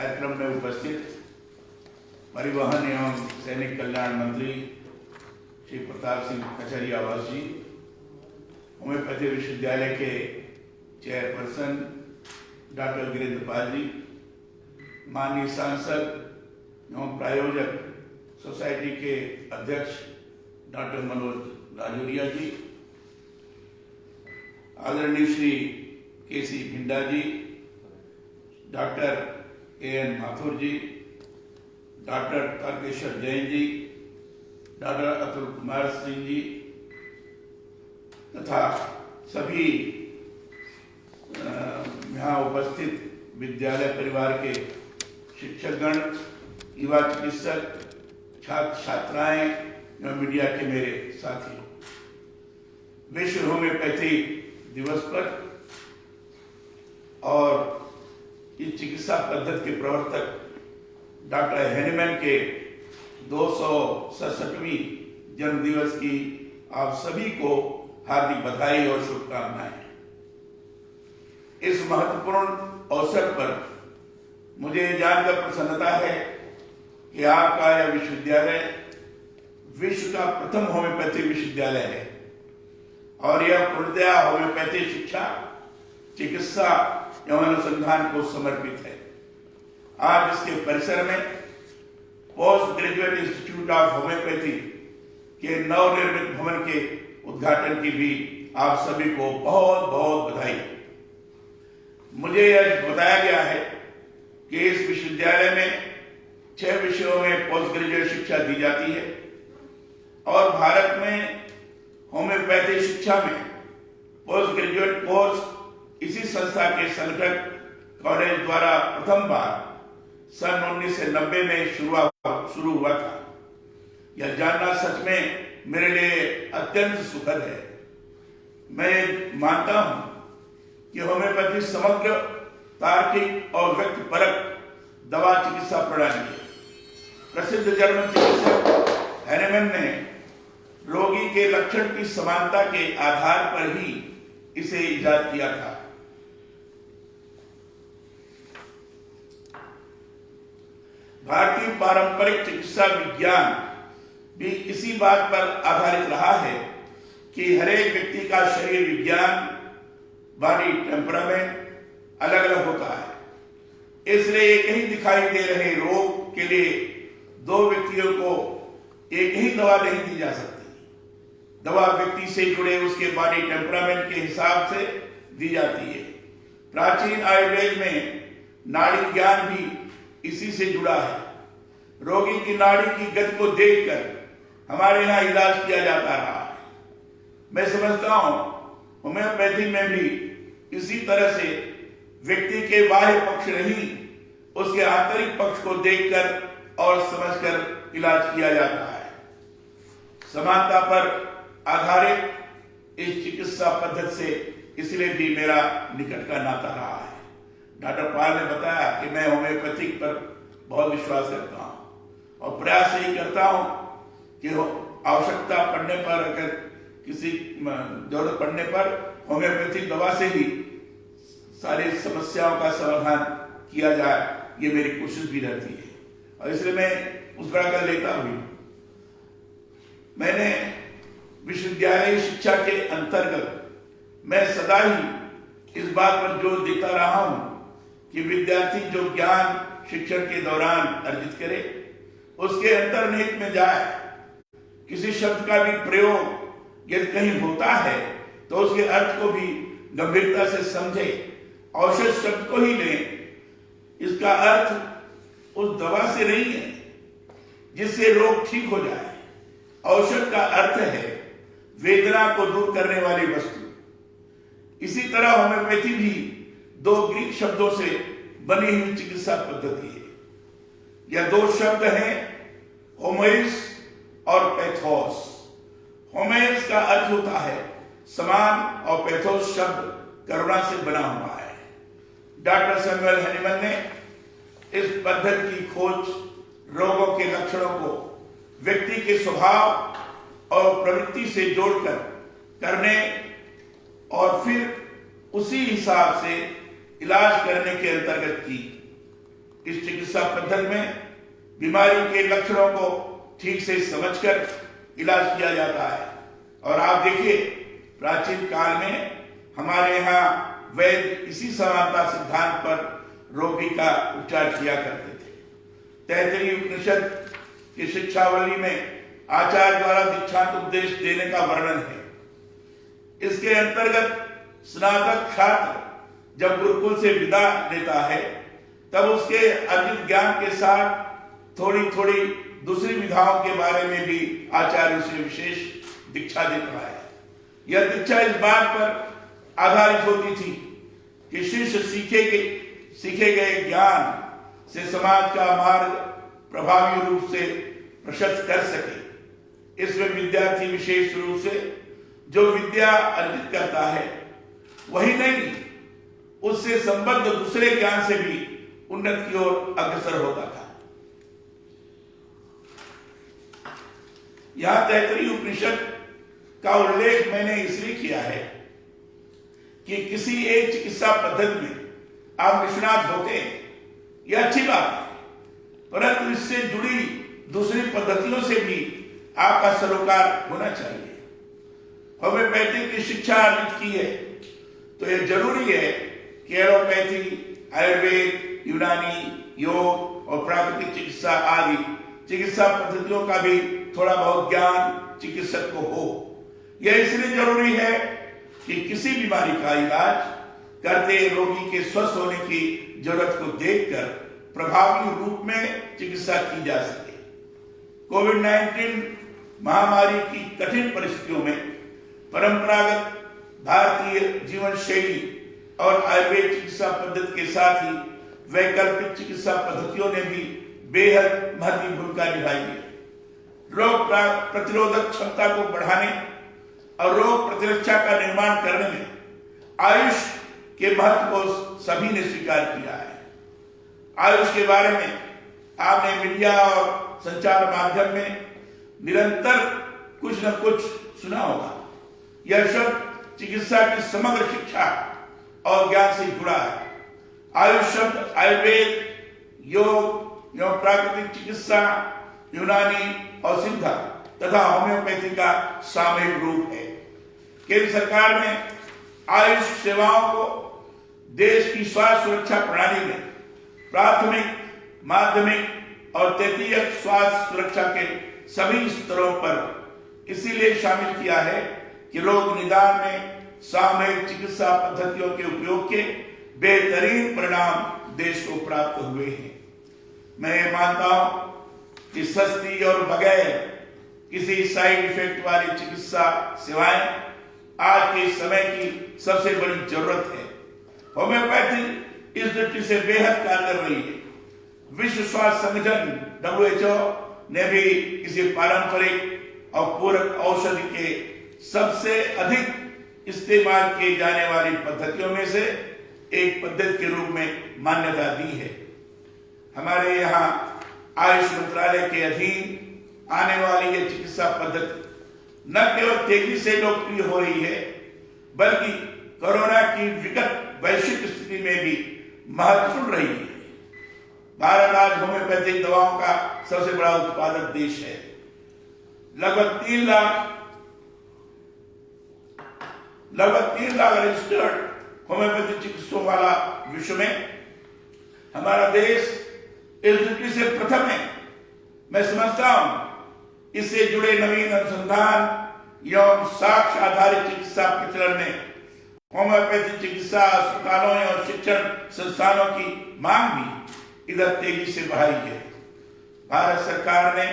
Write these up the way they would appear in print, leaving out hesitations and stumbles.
कार्यक्रम में उपस्थित परिवहन एवं सैनिक कल्याण मंत्री श्री प्रताप सिंह कचहरियावास जी, होम्योपैथी विश्वविद्यालय के चेयरपर्सन डॉक्टर गिरीन्द्र पाल जी, माननीय सांसद एवं प्रायोजक सोसाइटी के अध्यक्ष डॉक्टर मनोज राजौरिया जी, आदरणीय Shri KC Bhinda ji, doctor AN Mathur ji, doctor Tarkeshwar Jain ji, doctor Atul Kumar Singh ji तथा सभी यहाँ उपस्थित विद्यालय परिवार के शिक्षकगण, युवा चिकित्सक, छात्र छात्राएं एवं मीडिया के मेरे साथी, विश्व होम्योपैथी दिवस पर और इस चिकित्सा पद्धति के प्रवर्तक डॉक्टर हैनिमैन के 267वीं जन्म दिवस की आप सभी को हार्दिक बधाई और शुभकामनाएं। इस महत्वपूर्ण अवसर पर मुझे जानकर प्रसन्नता है कि आपका यह विश्वविद्यालय विश्व का प्रथम होम्योपैथी विश्वविद्यालय है और यह पूर्णतया होम्योपैथी शिक्षा, चिकित्सा एवं अनुसंधान को समर्पित है। आज इसके परिसर में post graduate institute of homeopathy के नवनिर्मित भवन के उद्घाटन की भी आप सभी को बहुत बहुत बधाई। मुझे यह बताया गया है कि इस विश्वविद्यालय में 6 विषयों में पोस्ट ग्रेजुएट शिक्षा दी जाती है और भारत में होम्योपैथी शिक्षा में पोस्ट ग्रेजुएट कोर्स इसी संस्था के संगठक कॉलेज द्वारा प्रथम बार सन 1990 में शुरू हुआ था। यह जानना सच में मेरे लिए अत्यंत सुखद है। मैं मानता हूं कि होम्योपैथी समग्र, तार्किक और व्यक्तिपरक दवा चिकित्सा प्रणाली है। प्रसिद्ध जर्मन चिकित्सक हैनिमैन ने रोगी के लक्षण की समानता के आधार पर ही इसे इजाद किया था। भारतीय पारंपरिक चिकित्सा विज्ञान भी इसी बात पर आधारित रहा है कि हर एक व्यक्ति का शरीर विज्ञान, बॉडी टेम्परामेंट अलग अलग होता है। इसलिए एक ही दिखाई दे रहे रोग के लिए 2 व्यक्तियों को एक ही दवा नहीं दी जा सकती। दवा व्यक्ति से जुड़े उसके बॉडी टेम्परामेंट के हिसाब से दी जाती है। प्राचीन आयुर्वेद में नाड़ी ज्ञान भी इसी से जुड़ा है। रोगी की नाड़ी की गति को देखकर हमारे यहाँ इलाज किया जाता रहा है। मैं समझता हूं होम्योपैथी में भी इसी तरह से व्यक्ति के बाह्य पक्ष नहीं, उसके आंतरिक पक्ष को देखकर और समझकर इलाज किया जाता है। समानता पर आधारित इस चिकित्सा पद्धति से इसलिए भी मेरा निकट का नाता रहा है। डॉक्टर पाल ने बताया कि मैं होम्योपैथी पर बहुत विश्वास करता हूं और प्रयास यही करता हूं कि आवश्यकता पड़ने पर, अगर किसी जरूरत पड़ने पर होम्योपैथी दवा से ही सारी समस्याओं का समाधान किया जाए, ये मेरी कोशिश भी रहती है और इसलिए मैं उस तरह का लेता हूं। मैंने विश्वविद्यालय शिक्षा के अंतर्गत मैं सदा ही इस बात पर जोर देता रहा हूं कि विद्यार्थी जो ज्ञान शिक्षण के दौरान अर्जित करे उसके अंतर्निहित में जाए। किसी शब्द का भी प्रयोग यदि कहीं होता है तो उसके अर्थ को भी गंभीरता से समझे। औषध शब्द को ही लें, इसका अर्थ उस दवा से नहीं है जिससे रोग ठीक हो जाए। औषध का अर्थ है वेदना को दूर करने वाली वस्तु। इसी तरह होम्योपैथी भी 2 ग्रीक शब्दों से बनी हुई चिकित्सा पद्धति है। यह 2 शब्द हैं, होमोइस और पैथोस। होमेस का अर्थ होता है समान और पैथोस शब्द करुणा से बना हुआ है। डॉक्टर सैमुअल हैनिमैन ने इस पद्धति की खोज रोगों के लक्षणों को व्यक्ति के स्वभाव और प्रवृत्ति से जोड़कर करने और फिर उसी हिसाब से इलाज करने के अंतर्गत की। इस चिकित्सा पद्धति में बीमारी के लक्षणों को ठीक से समझकर इलाज किया जाता है। और आप देखिए, प्राचीन काल में हमारे यहाँ वैद्य इसी समानता सिद्धांत पर रोगी का उपचार किया करते थे। तैत्तिरीय उपनिषद की शिक्षावली में आचार्य द्वारा दीक्षांत उपदेश देने का वर्णन है। इसके अंतर्गत स्नातक छात्र जब गुरुकुल से विदा लेता है तब उसके अर्जित ज्ञान के साथ थोड़ी थोड़ी दूसरी विधाओं के बारे में भी आचार्य उसे विशेष दीक्षा देता है। यह दीक्षा इस बात पर आधारित होती थी कि शिष्य सीखे गए ज्ञान से समाज का मार्ग प्रभावी रूप से प्रशस्त कर सके। इसमें विद्यार्थी विशेष रूप से जो विद्या अर्जित करता है वही नहीं, उससे संबद्ध दूसरे ज्ञान से भी उन्नति की ओर अग्रसर होता था। यहां तैत्तिरीय उपनिषद का उल्लेख मैंने इसलिए किया है कि किसी एक चिकित्सा पद्धति में आप निष्णात होते हैं, यह अच्छी बात है, परंतु इससे जुड़ी दूसरी पद्धतियों से भी आपका सरोकार होना चाहिए। होम्योपैथी की शिक्षा अर्जित की है तो यह जरूरी है कि एलोपैथी, आयुर्वेद, यूनानी, योग और प्राकृतिक चिकित्सा आदि चिकित्सा पद्धतियों का भी थोड़ा बहुत ज्ञान चिकित्सक को हो। यह इसलिए जरूरी है कि किसी बीमारी का इलाज करते रोगी के स्वस्थ होने की जरूरत को देखकर प्रभावी रूप में चिकित्सा की जा सके। कोविड-19 महामारी की कठिन परिस्थितियों में परंपरागत भारतीय जीवन शैली और आयुर्वेद चिकित्सा पद्धति के साथ ही वैकल्पिक चिकित्सा पद्धतियों ने भी बेहद महत्वपूर्ण भूमिका निभाई है। रोग प्रतिरोधक क्षमता को बढ़ाने और रोग प्रतिरक्षा का निर्माण करने में आयुष के महत्व को सभी ने स्वीकार किया है। आयुष के बारे में आपने मीडिया और संचार माध्यम में निरंतर कुछ न कुछ सुना होगा। यह शब्द चिकित्सा की समग्र शिक्षा और ज्ञान से जुड़ा है। आयुष शब्द आयुर्वेद, योग, प्राकृतिक चिकित्सा, यूनानी और सिद्धा तथा होम्योपैथी का सामूहिक रूप है। केंद्र सरकार ने आयुष सेवाओं को देश की स्वास्थ्य सुरक्षा प्रणाली में प्राथमिक, माध्यमिक और तृतीयक स्वास्थ्य सुरक्षा के सभी स्तरों पर इसीलिए शामिल किया है कि रोग निदान में सामूहिक चिकित्सा पद्धतियों के उपयोग के बेहतरीन परिणाम देश को प्राप्त हुए हैं। मैं ये मानता हूं कि सस्ती और बगैर किसी साइड इफेक्ट वाली चिकित्सा सेवाएं आज के समय की सबसे बड़ी जरूरत है। होम्योपैथी इस दृष्टि से बेहद कारगर रही है। विश्व स्वास्थ्य संगठन WHO ने भी इसे पारंपरिक और पूरक औषधि के सबसे अधिक इस्तेमाल किए जाने वाली पद्धतियों में से एक पद्धति के रूप में मान्यता दी है। हमारे यहाँ आयुष मंत्रालय के अधीन आने वाली यह चिकित्सा पद्धति न केवल तेजी से लोकप्रिय हो रही है, बल्कि कोरोना की विकट वैश्विक स्थिति में भी महत्वपूर्ण रही है। भारत आज होम्योपैथिक दवाओं का सबसे बड़ा उत्पादक देश है। लगभग 3 लाख रजिस्टर्ड होम्योपैथिक चिकित्सकों वाला विश्व में हमारा देश इस दृष्टि से प्रथम है। मैं समझता हूं इससे जुड़े नवीन अनुसंधान एवं साक्ष्य आधारित चिकित्सा प्रचलन में होम्योपैथी चिकित्सा अस्पतालों और शिक्षण संस्थानों की मांग भी इधर तेजी से बढ़ी है। भारत सरकार ने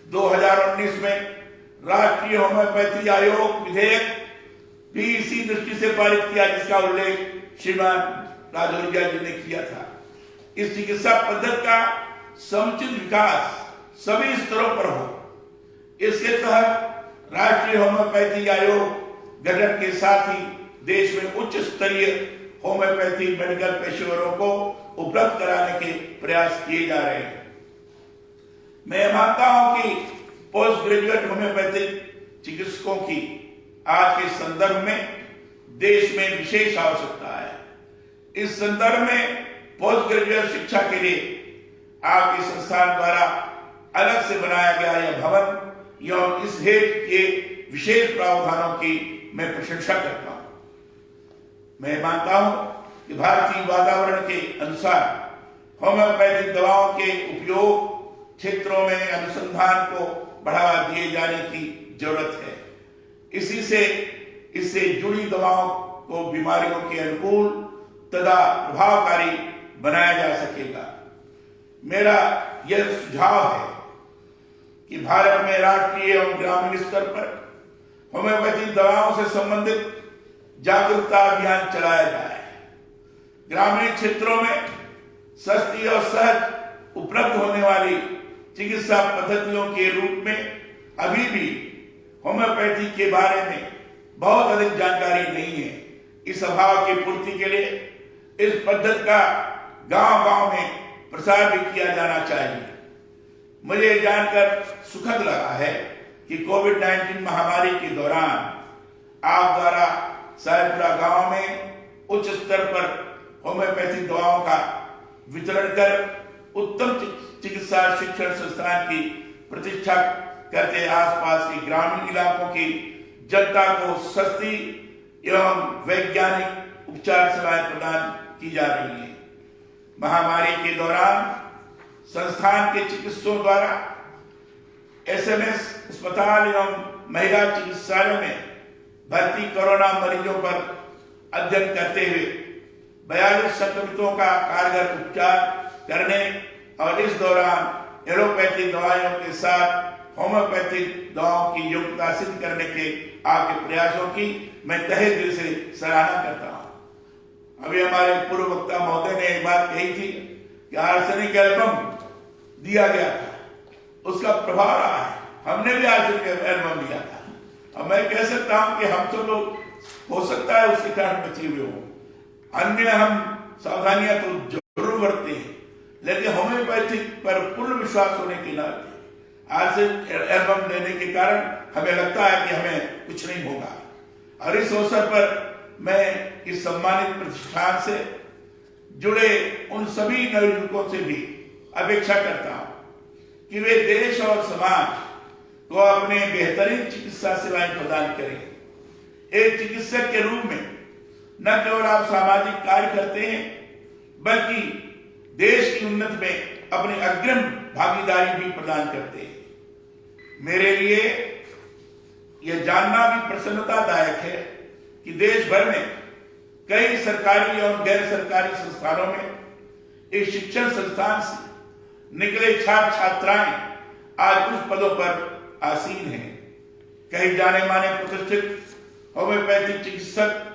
2019 में राष्ट्रीय होम्योपैथी आयोग विधेयक भी इसी दृष्टि से पारित किया, जिसका उल्लेख श्रीमान राजौरिया जी ने किया था। इस चिकित्सा पद्धति का समुचित विकास सभी स्तरों पर हो, इसके तहत राष्ट्रीय होम्योपैथी आयोग गठन के साथ ही देश में उच्च स्तरीय होम्योपैथी मेडिकल पेशेवरों को उपलब्ध कराने के प्रयास किए जा रहे हैं। मैं मानता हूं कि पोस्ट ग्रेजुएट होम्योपैथिक चिकित्सकों की आज के संदर्भ में देश में विशेष आवश्यकता है। इस संदर्भ में पोस्ट ग्रेजुएट शिक्षा के लिए आपके संस्थान द्वारा अलग से बनाया गया यह भवन एवं इस हेतु के विशेष प्रावधानों की मैं प्रशंसा करता हूं। मैं मानता हूं कि भारतीय वातावरण के अनुसार होम्योपैथिक दवाओं के उपयोग क्षेत्रों में अनुसंधान को बढ़ावा दिए जाने की जरूरत है। इससे जुड़ी दवाओं को बीमारियों के अनुकूल तथा प्रभावकारी बनाया जा सकेगा। मेरा यह सुझाव है कि भारत में राष्ट्रीय एवं ग्रामीण स्तर पर होम्योपैथिक दवाओं से संबंधित जागरूकता अभियान चलाया जाए। ग्रामीण क्षेत्रों में सस्ती और सहज उपलब्ध होने वाली चिकित्सा पद्धतियों के रूप में अभी भी होम्योपैथी के बारे में बहुत अधिक जानकारी नहीं है। इस अभाव की पूर्ति के लिए इस पद्धति का गांव-गांव में प्रसार भी किया जाना चाहिए। मुझे जानकर सुखद लगा है कि कोविड-19 महामारी के दौरान आप द्वारा साहेबपुरा गांव में उच्च स्तर पर होम्योपैथिक दवाओं का वितरण कर उत्तम चिकित्सा शिक्षण संस्थान की प्रतिष्ठा करते आसपास के ग्रामीण इलाकों की जनता को सस्ती एवं वैज्ञानिक उपचार सेवाएं प्रदान की जा रही है। महामारी के दौरान संस्थान के चिकित्सकों द्वारा एसएमएस अस्पताल एवं महिला चिकित्सालय में भर्ती कोरोना मरीजों पर अध्ययन करते हुए 42 संक्रमितों का कारगर उपचार करने और इस दौरान एलोपैथिक दवाइयों के साथ होम्योपैथिक दवाओं की योग्यता सिद्ध करने के आपके प्रयासों की मैं तहे दिल से सराहना करता हूं। अभी हमारे पूर्व वक्ता महोदय ने एक बात कही थी कि आर्सेनिक एल्बम दिया गया था, उसका प्रभाव रहा है। हमने भी आर्सेनिक एल्बम दिया था और मैं कह सकता हूं कि हम तो लोग हो सकता है उसके कारण बचे हुए हों। अन्य हम सावधानियां तो जरूर बरतते हैं, लेकिन होम्योपैथिक पर पूर्ण विश्वास होने के नाते आर्सेनिक एल्बम देने के कारण हमें लगता है कि हमें कुछ नहीं होगा। और इस अवसर पर मैं इस सम्मानित प्रतिष्ठान से जुड़े उन सभी नवयुवकों से भी अपेक्षा करता हूं कि वे देश और समाज को अपने बेहतरीन चिकित्सा सेवाएं प्रदान करें। एक चिकित्सक के रूप में न केवल आप सामाजिक कार्य करते हैं, बल्कि देश की उन्नति में अपनी अग्रिम भागीदारी भी प्रदान करते हैं। मेरे लिए यह जानना भी प्रसन्नतादायक है कि देश भर में कई सरकारी और गैर सरकारी संस्थानों में एक शिक्षण संस्थान से निकले छात्र छात्राएं आज उस पदों पर आसीन हैं। कई जाने माने प्रतिष्ठित होम्योपैथिक चिकित्सक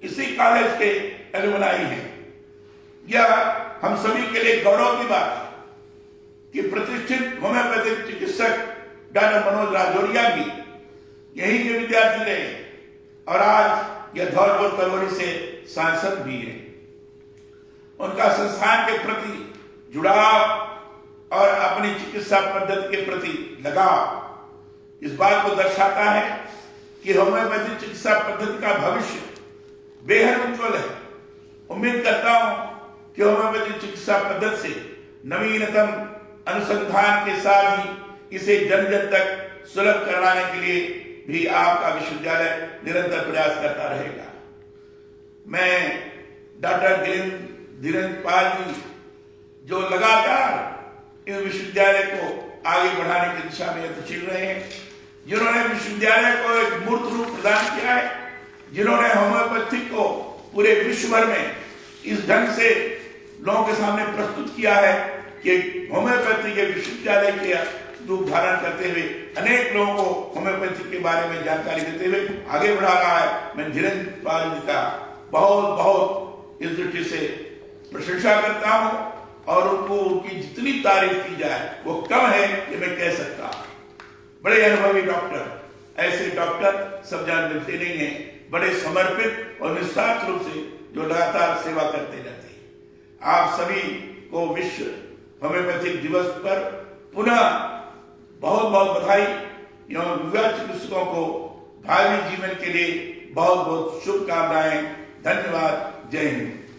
इसी कॉलेज के एलुमनाई हैं। यह हम सभी के लिए गौरव की बात है कि प्रतिष्ठित होम्योपैथिक चिकित्सक डॉक्टर मनोज राजौरिया भी यही के विद्यार्थी रहे और आज यह धौलपुर कलोनी से सांसद भी है। उनका संस्थान के प्रति जुड़ाव और अपनी चिकित्सा पद्धति के प्रति लगाव इस बात को दर्शाता है कि होम्योपैथिक चिकित्सा पद्धति का भविष्य बेहद उज्जवल है। उम्मीद करता हूं कि होम्योपैथिक चिकित्सा पद्धति से नवीनतम अनुसंधान के साथ ही इसे जन जन तक सुलभ कराने के लिए भी आपका विश्वविद्यालय निरंतर प्रयास करता रहेगा। मैं डॉक्टर धीरेन्द्र पाल जी जो लगातार इस विश्वविद्यालय को आगे बढ़ाने की दिशा में यत्नशील रहे हैं, जिन्होंने विश्वविद्यालय को एक मूर्त रूप प्रदान किया है, जिन्होंने होम्योपैथी को पूरे विश्व भर में इस ढंग से लोगों के सामने प्रस्तुत किया है कि होम्योपैथी के विश्वविद्यालय के रूप धारण करते हुए अनेक लोगों को होम्योपैथी के बारे में जानकारी देते हुए आगे बढ़ा रहा है। मैं धीरेन्द्र पाल जी का बहुत बहुत इस दृष्टि से प्रशंसा करता हूं और उनको उनकी जितनी तारीफ की जाए वो कम है ये मैं कह सकता हूं। बड़े अनुभवी डॉक्टर, ऐसे डॉक्टर सब जगह मिलते नहीं है, बड़े समर्पित और निस्वार्थ रूप से जो लगातार सेवा करते रहते हैं। आप सभी को विश्व होम्योपैथिक दिवस पर पुनः बहुत बहुत बधाई एवं युवा चिकित्सकों को भावी जीवन के लिए बहुत बहुत शुभकामनाएं धन्यवाद। जय हिंद।